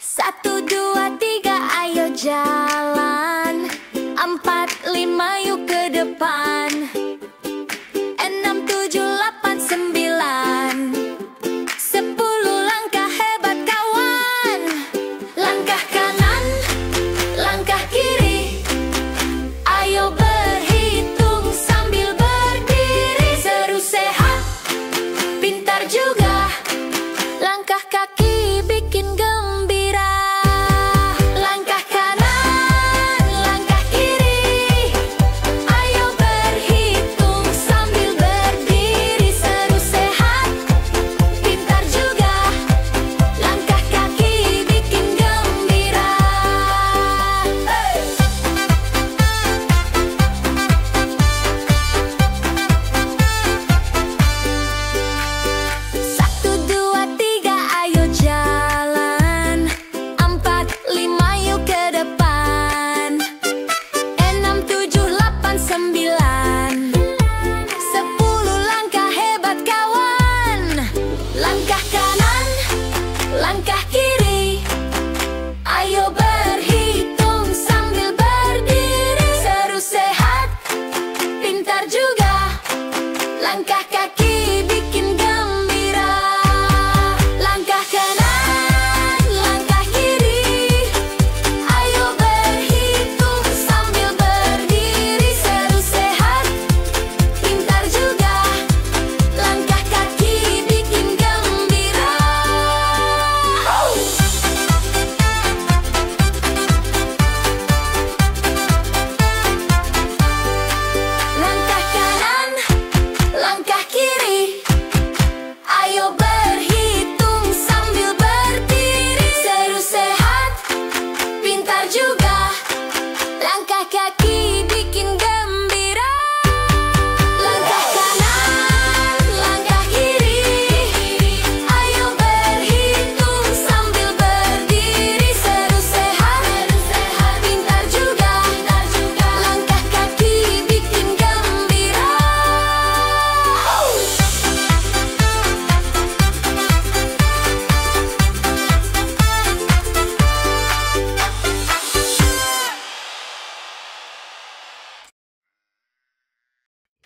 Satu, dua, tiga, ayo jalan. Empat, lima, yuk ke depan. Enam, tujuh, delapan, sembilan. 10 langkah hebat kawan. Langkah kanan, langkah kiri. Ayo berhitung sambil berdiri. Seru, sehat, pintar juga. Langkah kaki bikin gembira. Langkah kanan, langkah kiri. Ayo berhitung sambil berdiri. Seru, sehat, pintar juga. Langkah kaki bikin gembira. Satu, dua, tiga, ayo jalan. Empat, lima, yuk ke depan. Enam, tujuh, delapan, sembilan. 10 langkah hebat kawan. Langkah kanan, langkah kiri. Ayo berhitung sambil berdiri. Seru, sehat, pintar juga. Langkah kaki bikin gembira. Langkah kanan, langkah kiri. Ayo berhitung sambil berdiri. Seru, sehat, pintar juga. Langkah kaki bikin gembira. Langkah kanan, langkah kiri. Ayo berhitung sambil berdiri. Seru, sehat, pintar juga. Langkah kaki bikin gembira. Langkah kanan, langkah kiri. Ayo berhitung sambil berdiri. Seru, sehat, pintar juga. Langkah kaki bikin gembira.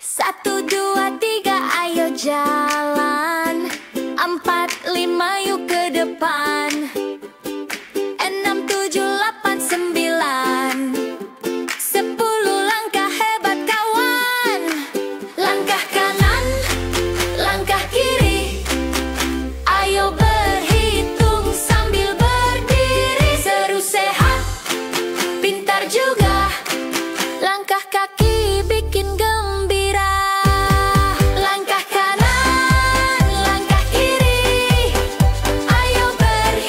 Satu, dua, tiga, ayo jalan. Empat, lima, yuk ke depan. Enam, tujuh, delapan, sembilan. 10 langkah hebat kawan. Langkah kanan, langkah kiri. Ayo berhitung sambil berdiri. Seru, sehat, pintar juga. Langkah kaki bikin gembira. Langkah kanan, langkah kiri. Ayo berhitung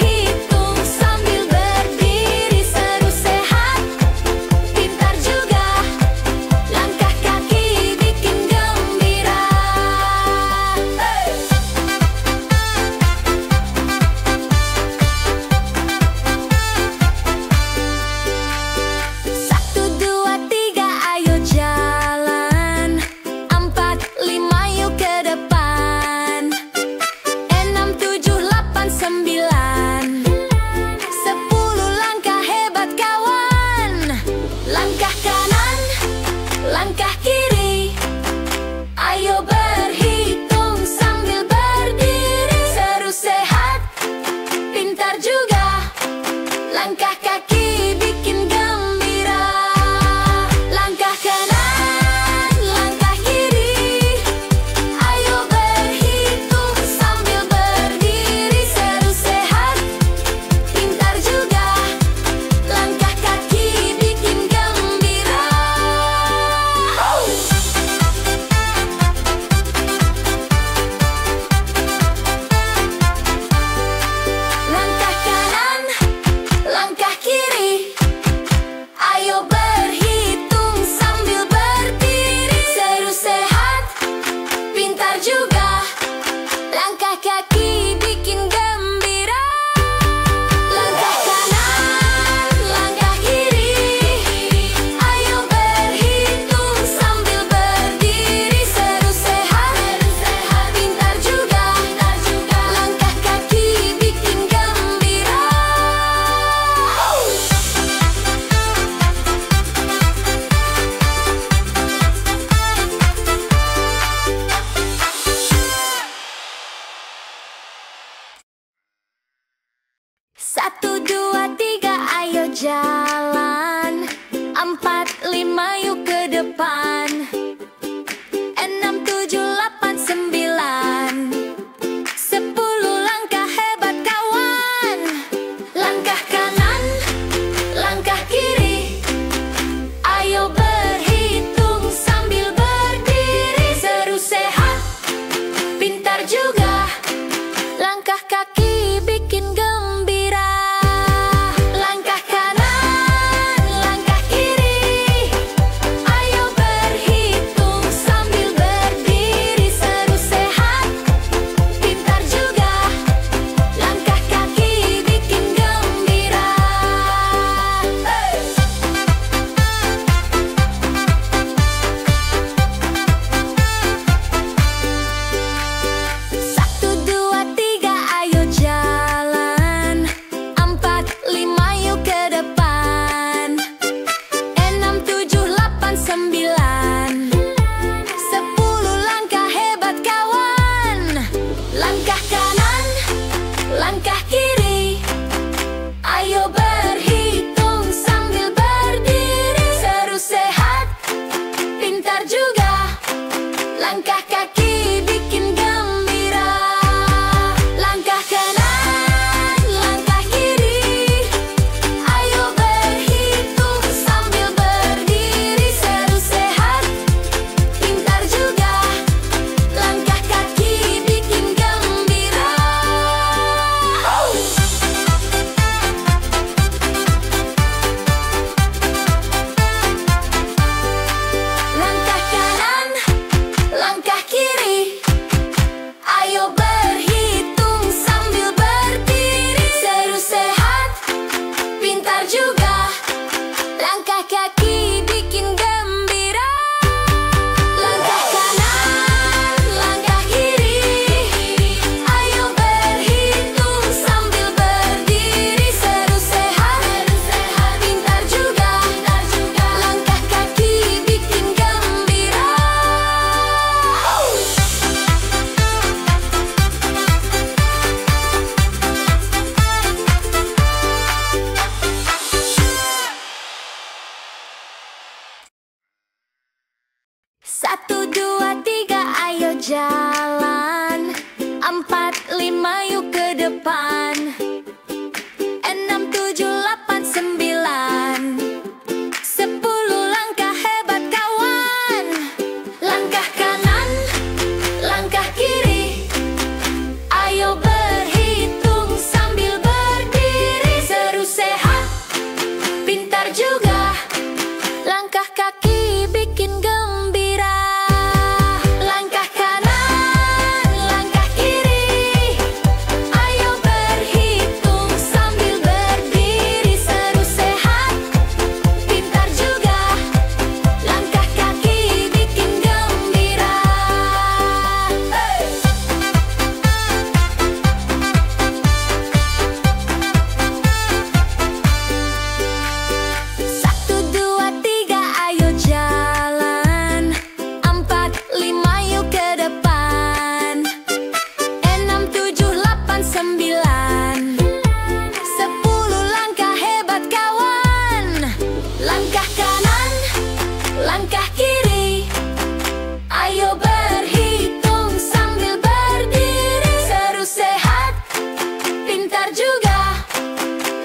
1, 2, 3, ayo jalan. 4, 5, yuk ke depan. 6, 7, 8, 9. 10 langkah hebat kawan. Langkah kanan, langkah kiri. Ayo berhitung sambil berdiri. Seru, sehat, pintar juga. Langkah kaki bikin gembira. Langkah kanan, langkah kiri. Ayo berhitung sambil berdiri. Seru, sehat, pintar juga. Langkah kaki bikin gembira. Satu, dua, tiga, ayo jalan. 4, 5, yuk ke depan. 6, 7, 8, 9. 10 langkah hebat kawan. Langkah kanan, langkah kiri. Ayo berhitung sambil berdiri. Seru, sehat, pintar juga. Langkah kaki bikin gembira. Langkah kanan, langkah kiri. Ayo berhitung sambil berdiri. Seru, sehat, pintar juga. Langkah kaki bikin gembira. Langkah kanan, langkah kiri. Ayo berhitung sambil berdiri. Seru, sehat, pintar juga. Langkah kaki bikin gembira. Langkah kanan, langkah kiri. Ayo berhitung sambil berdiri. Seru, sehat, pintar juga. Langkah kaki bikin gembira. Satu, dua, tiga, ayo jalan. 4, 5, yuk ke depan. 6, 7, 8, 9. 10 langkah hebat kawan. Langkah kanan, langkah kiri. Ayo berhitung sambil berdiri. Seru, sehat, pintar juga. Langkah kaki bikin gembira. Langkah kanan, langkah kiri. Ayo berhitung sambil berdiri. Seru, sehat, pintar juga. Langkah kaki bikin gembira. Satu, dua, tiga, ayo jalan. 4, 5, yuk ke depan. 6, 7, 8, 9. 10 langkah hebat kawan. Langkah kanan, langkah kiri. Ayo berhitung sambil berdiri. Seru, sehat, pintar juga.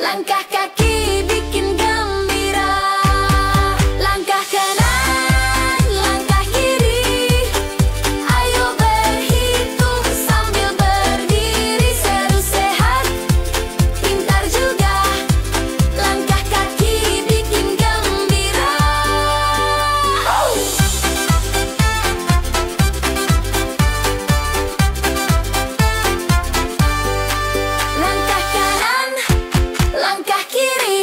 Langkah kaki bikin gembira. Langkah kanan, langkah kiri. Ayo berhitung sambil berdiri. Seru, sehat, pintar juga. Langkah kaki bikin gembira. Langkah kanan, langkah kiri.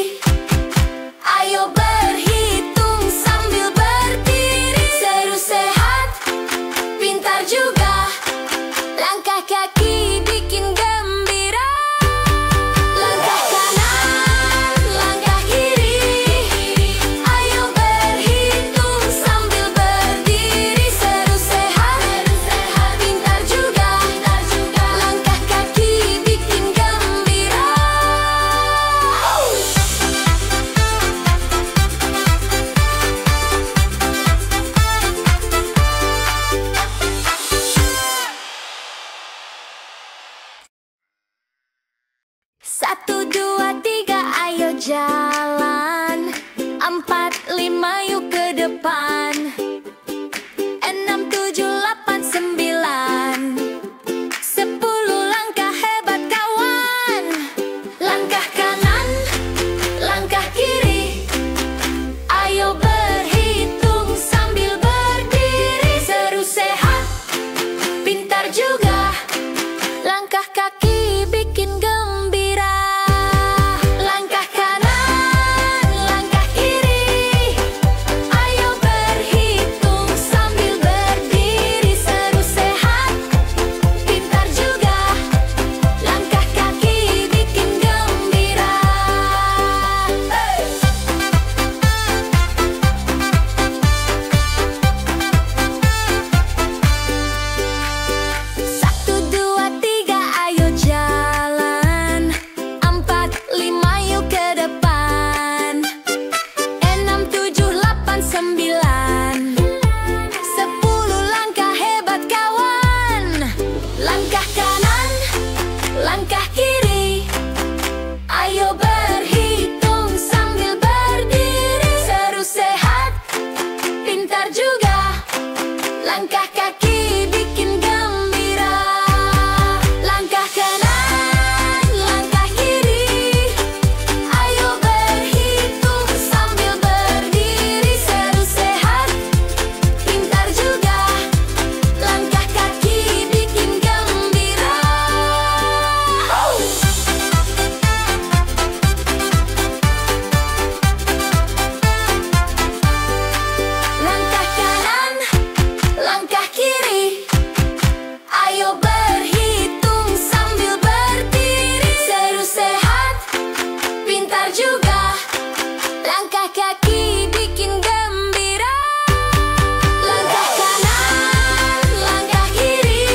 jalan. 4, 5, yuk ke depan. 6, 7, 8, 9. 10 langkah hebat kawan. Langkah kanan, langkah kiri. Ayo berhitung sambil berdiri. Seru, sehat, pintar juga. Langkah kaki bikin gembira. Langkah kanan, langkah kiri. Ayo berhitung sambil berdiri. Seru, sehat, pintar juga. Langkah kaki bikin gembira. Satu, dua, tiga, ayo jalan. 4, 5, yuk ke depan. 6, 7, 8, 9. 10 langkah hebat kawan. Langkah kanan, langkah kiri. Ayo berhitung sambil berdiri. Seru, sehat, pintar juga. Langkah kaki bikin gembira. Langkah kanan, langkah kiri. Ayo berhitung sambil berdiri. Seru, sehat, pintar juga. Langkah kaki bikin gembira. Langkah kanan, langkah kiri. Ayo berhitung sambil berdiri. Seru, sehat, pintar juga. Langkah kaki bikin gembira. Langkah kanan, langkah kiri.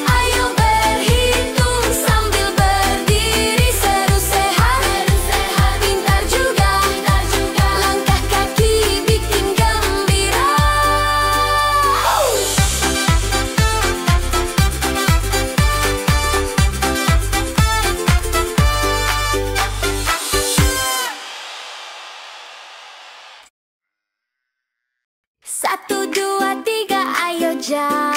Ayo berhitung sambil berdiri. Seru, sehat, pintar juga. Langkah kaki bikin gembira. Satu, dua, tiga, ayo jalan.